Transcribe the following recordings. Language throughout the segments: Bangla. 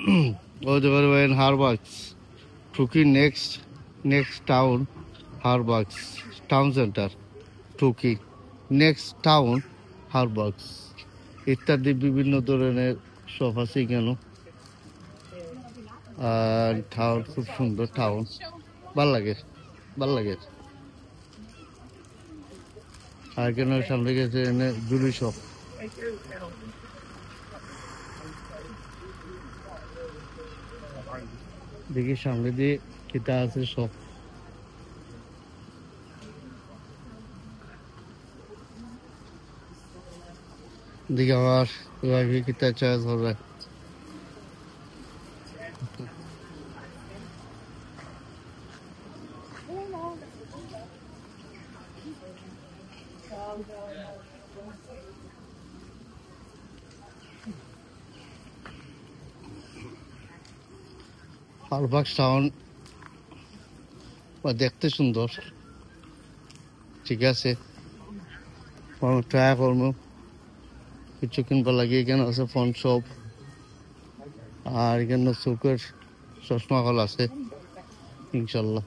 Whatever in Harbucks. Turkey next town, Harbucks. Town center. Turkey. Next town, Harbucks. ইত্যাদি বিভিন্ন ধরনের শপ আছে কেন আর টাউন খুব সুন্দর টাউন ভাল লাগে আর কেন সামনে গেছে এনে জুলি শপ দেখি সামনে দিয়ে কিতা আছে শপ দেখি আমার ওয়াইফে কিতা চার্জ হবে হারবাক্স টাউন দেখতে সুন্দর ঠিক আছে ট্রাই করবো কিছু কিনবার লাগে এখানে আছে ফোন শপ আর এখানে চোখের চশমা হল আছে ইনশাল্লাহ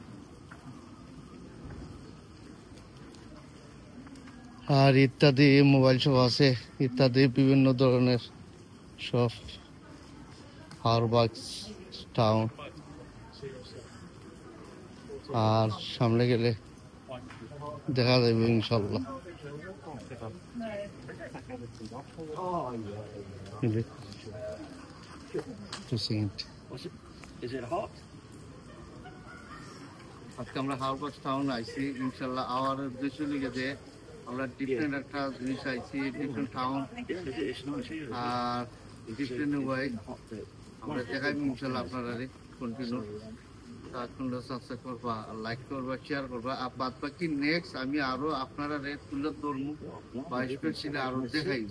আর ইত্যাদি মোবাইল শপ আছে ইত্যাদি বিভিন্ন ধরনের শপ হারবাক্স টাউন আর সামনে গেলে দেখা যাবে ইনশাল্লাহ আজকে আমরা হারবাক্স টাউন আইছি ইনশাল্লাহ আমার উদ্দেশ্য লিখে যে আমরা ডিফারেন্ট একটা জিনিস আইছি ডিফারেন্ট টাউন আর ডিফারেন্ট ওয়াই আমরা দেখাইবো ইনশাল্লাহ আপনারা কন্টিনিউ সাবস্ক্রাইব করবা লাইক করবা শেয়ার করবা আর বাদ বাকি নেক্সট আমি আরো আপনারা তুলে ধরবো বা স্পেশালি আরো দেখাই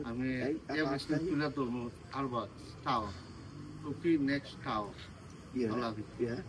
আমি তুলে ধরবো হারবাক্স টাউন নেক্সট টাউন আল্লাহ হাফেজ।